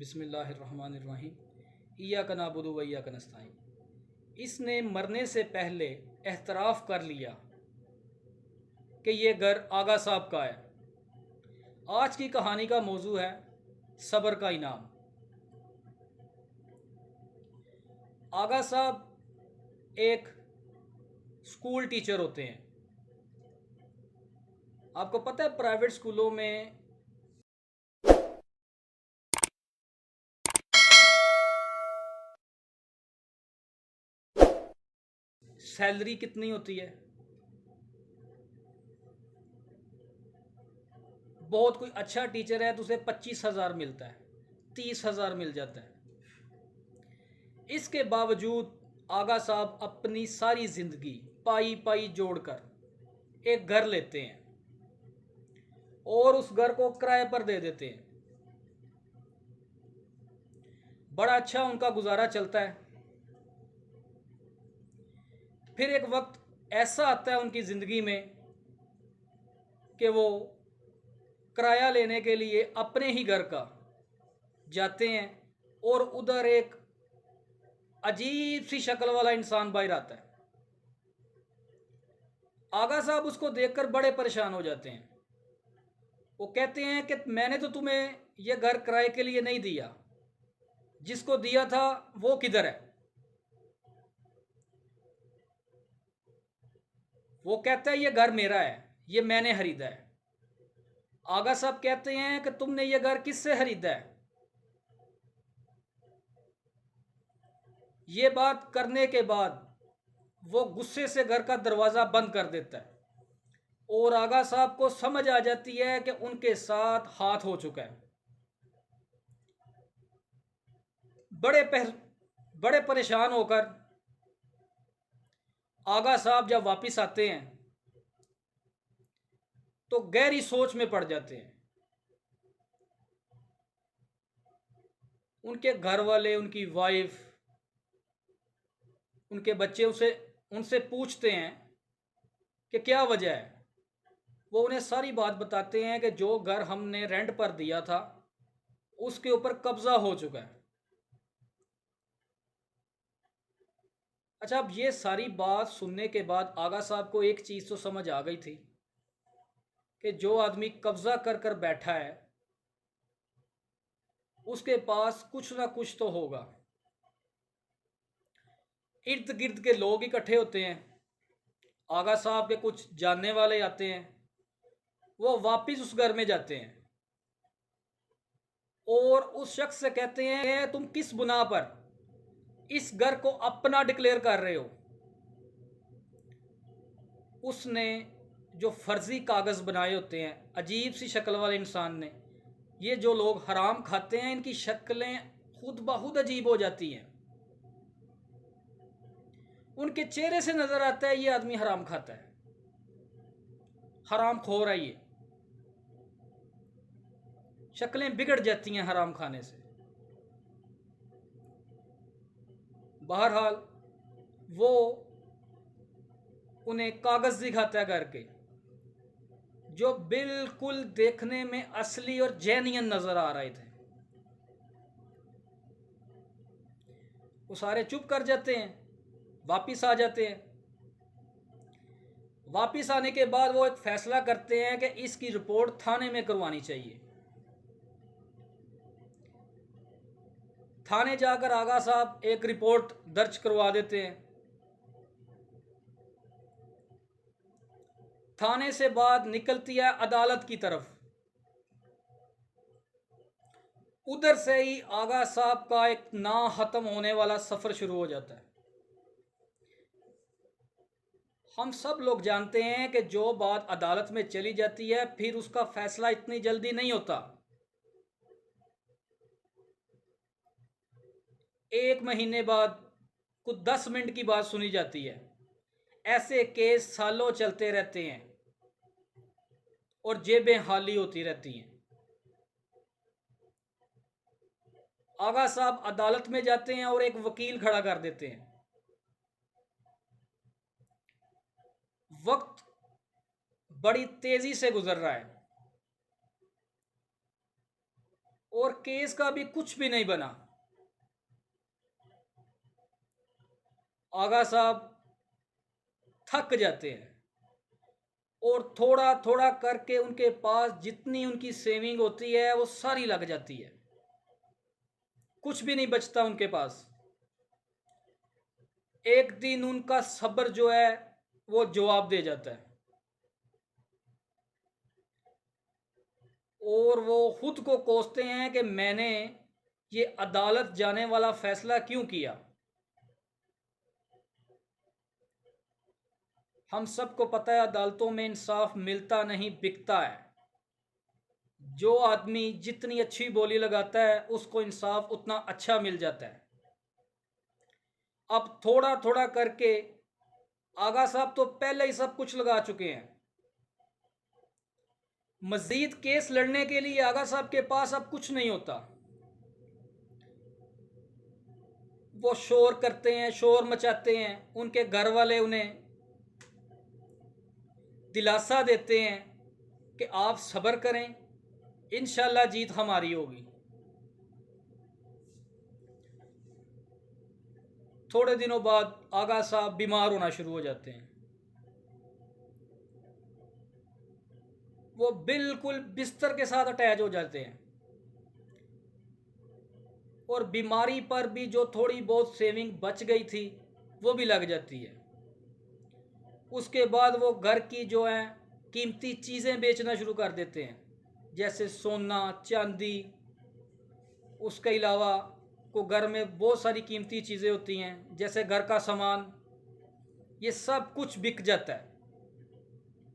बिस्मिल्लाहिर्रहमानिर्रहीम। इय्याका नअबुदु व इय्याका नस्तईन। इसने मरने से पहले एहतराफ़ कर लिया कि ये घर आगा साहब का है। आज की कहानी का मौजू है सब्र का इनाम। आगा साहब एक स्कूल टीचर होते हैं। आपको पता है प्राइवेट स्कूलों में सैलरी कितनी होती है? बहुत कोई अच्छा टीचर है तो उसे 25,000 मिलता है, 30,000 मिल जाता है। इसके बावजूद आगा साहब अपनी सारी ज़िंदगी पाई पाई जोड़कर एक घर लेते हैं और उस घर को किराए पर दे देते हैं। बड़ा अच्छा उनका गुजारा चलता है। फिर एक वक्त ऐसा आता है उनकी ज़िंदगी में कि वो किराया लेने के लिए अपने ही घर का जाते हैं और उधर एक अजीब सी शक्ल वाला इंसान बाहर आता है। आगा साहब उसको देखकर बड़े परेशान हो जाते हैं। वो कहते हैं कि मैंने तो तुम्हें यह घर किराए के लिए नहीं दिया, जिसको दिया था वो किधर है? वो कहता है ये घर मेरा है, ये मैंने खरीदा है। आगा साहब कहते हैं कि तुमने ये घर किससे खरीदा है? ये बात करने के बाद वो गुस्से से घर का दरवाज़ा बंद कर देता है और आगा साहब को समझ आ जाती है कि उनके साथ हाथ हो चुका है। बड़े बड़े परेशान होकर आगा साहब जब वापस आते हैं तो गहरी सोच में पड़ जाते हैं। उनके घर वाले, उनकी वाइफ, उनके बच्चे उनसे पूछते हैं कि क्या वजह है। वो उन्हें सारी बात बताते हैं कि जो घर हमने रेंट पर दिया था उसके ऊपर कब्जा हो चुका है। अच्छा, अब ये सारी बात सुनने के बाद आगा साहब को एक चीज़ तो समझ आ गई थी कि जो आदमी कब्जा कर कर बैठा है उसके पास कुछ ना कुछ तो होगा। इर्द गिर्द के लोग इकट्ठे होते हैं, आगा साहब के कुछ जानने वाले आते हैं। वो वापस उस घर में जाते हैं और उस शख्स से कहते हैं तुम किस बुना पर इस घर को अपना डिक्लेयर कर रहे हो? उसने जो फर्जी कागज़ बनाए होते हैं, अजीब सी शक्ल वाले इंसान ने, ये जो लोग हराम खाते हैं इनकी शक्लें खुद ब खुद अजीब हो जाती हैं। उनके चेहरे से नज़र आता है ये आदमी हराम खाता है, हराम खोर है ये। शक्लें बिगड़ जाती हैं हराम खाने से। बहरहाल वो उन्हें कागज़ दिखाता है घर के, जो बिल्कुल देखने में असली और जेन्युइन नज़र आ रहे थे। वो सारे चुप कर जाते हैं, वापिस आ जाते हैं। वापिस आने के बाद वो एक फ़ैसला करते हैं कि इसकी रिपोर्ट थाने में करवानी चाहिए। थाने जाकर आगा साहब एक रिपोर्ट दर्ज करवा देते हैं। थाने से बात निकलती है अदालत की तरफ। उधर से ही आगा साहब का एक ना ख़त्म होने वाला सफ़र शुरू हो जाता है। हम सब लोग जानते हैं कि जो बात अदालत में चली जाती है फिर उसका फ़ैसला इतनी जल्दी नहीं होता। 1 महीने बाद कुछ 10 मिनट की बात सुनी जाती है। ऐसे केस सालों चलते रहते हैं और जेबें खाली होती रहती हैं। आगा साहब अदालत में जाते हैं और एक वकील खड़ा कर देते हैं। वक्त बड़ी तेज़ी से गुजर रहा है और केस का भी कुछ भी नहीं बना। आगा साहब थक जाते हैं और थोड़ा थोड़ा करके उनके पास जितनी उनकी सेविंग होती है वो सारी लग जाती है, कुछ भी नहीं बचता उनके पास। एक दिन उनका सब्र जो है वो जवाब दे जाता है और वो खुद को कोसते हैं कि मैंने ये अदालत जाने वाला फैसला क्यों किया। हम सबको पता है अदालतों में इंसाफ मिलता नहीं बिकता है। जो आदमी जितनी अच्छी बोली लगाता है उसको इंसाफ उतना अच्छा मिल जाता है। अब थोड़ा थोड़ा करके आगा साहब तो पहले ही सब कुछ लगा चुके हैं। मजीद केस लड़ने के लिए आगा साहब के पास अब कुछ नहीं होता। वो शोर करते हैं, शोर मचाते हैं, उनके घर वाले उन्हें दिलासा देते हैं कि आप सब्र करें, इंशाल्लाह जीत हमारी होगी। थोड़े दिनों बाद आगा साहब बीमार होना शुरू हो जाते हैं। वो बिल्कुल बिस्तर के साथ अटैच हो जाते हैं और बीमारी पर भी जो थोड़ी बहुत सेविंग बच गई थी वो भी लग जाती है। उसके बाद वो घर की जो है कीमती चीज़ें बेचना शुरू कर देते हैं, जैसे सोना चांदी। उसके अलावा को घर में बहुत सारी कीमती चीज़ें होती हैं जैसे घर का सामान, ये सब कुछ बिक जाता है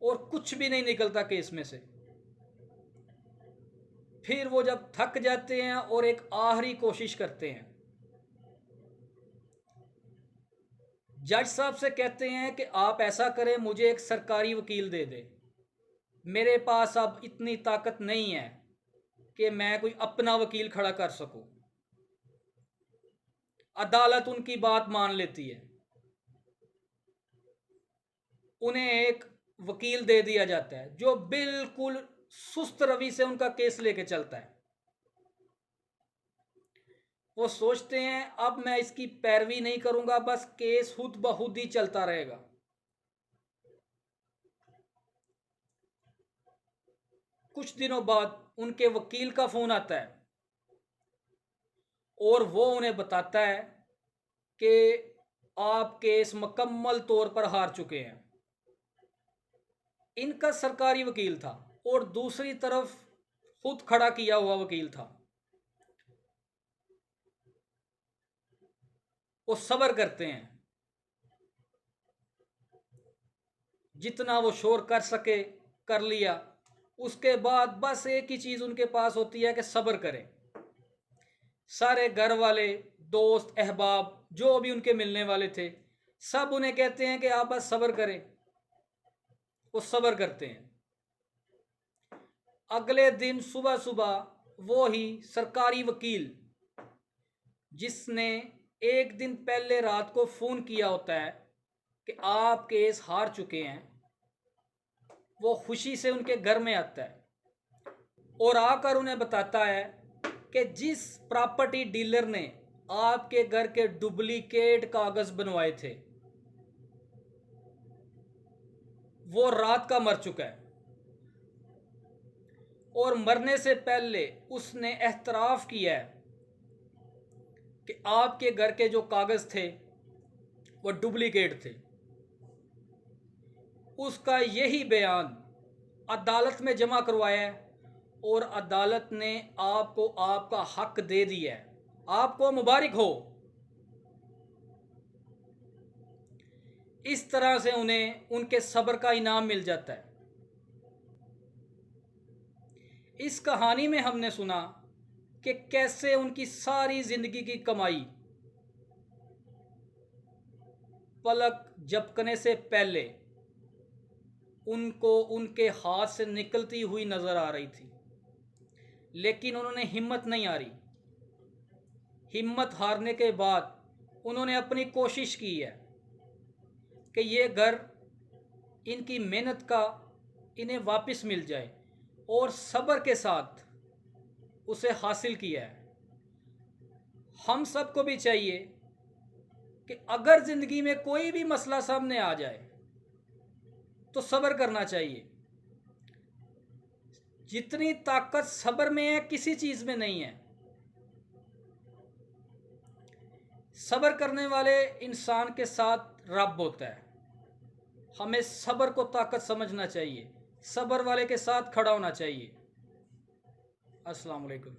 और कुछ भी नहीं निकलता केस में से। फिर वो जब थक जाते हैं और एक आखिरी कोशिश करते हैं, जज साहब से कहते हैं कि आप ऐसा करें, मुझे एक सरकारी वकील दे दे। मेरे पास अब इतनी ताकत नहीं है कि मैं कोई अपना वकील खड़ा कर सकूं। अदालत उनकी बात मान लेती है, उन्हें एक वकील दे दिया जाता है जो बिल्कुल सुस्त रवि से उनका केस लेके चलता है। वो सोचते हैं अब मैं इसकी पैरवी नहीं करूंगा, बस केस खुद ब खुद ही चलता रहेगा। कुछ दिनों बाद उनके वकील का फोन आता है और वो उन्हें बताता है कि आप केस मुकम्मल तौर पर हार चुके हैं। इनका सरकारी वकील था और दूसरी तरफ खुद खड़ा किया हुआ वकील था। वो सब्र करते हैं, जितना वो शोर कर सके कर लिया। उसके बाद बस एक ही चीज़ उनके पास होती है कि सब्र करें। सारे घर वाले, दोस्त, अहबाब जो भी उनके मिलने वाले थे, सब उन्हें कहते हैं कि आप बस सब्र करें। वो सब्र करते हैं। अगले दिन सुबह सुबह वो ही सरकारी वकील जिसने एक दिन पहले रात को फ़ोन किया होता है कि आप केस हार चुके हैं, वो खुशी से उनके घर में आता है और आकर उन्हें बताता है कि जिस प्रॉपर्टी डीलर ने आपके घर के डुप्लीकेट कागज बनवाए थे वो रात का मर चुका है और मरने से पहले उसने एहतराफ़ किया है कि आपके घर के जो कागज थे वो डुप्लीकेट थे। उसका यही बयान अदालत में जमा करवाया है और अदालत ने आपको आपका हक दे दिया है। आपको मुबारक हो। इस तरह से उन्हें उनके सब्र का इनाम मिल जाता है। इस कहानी में हमने सुना कि कैसे उनकी सारी ज़िंदगी की कमाई पलक झपकने से पहले उनको उनके हाथ से निकलती हुई नज़र आ रही थी, लेकिन उन्होंने हिम्मत नहीं हारी। हिम्मत हारने के बाद उन्होंने अपनी कोशिश की है कि ये घर इनकी मेहनत का इन्हें वापस मिल जाए और सब्र के साथ उसे हासिल किया है। हम सबको भी चाहिए कि अगर ज़िंदगी में कोई भी मसला सामने आ जाए तो सब्र करना चाहिए। जितनी ताकत सब्र में है किसी चीज़ में नहीं है। सब्र करने वाले इंसान के साथ रब होता है। हमें सब्र को ताकत समझना चाहिए, सब्र वाले के साथ खड़ा होना चाहिए। अस्सलाम वालेकुम।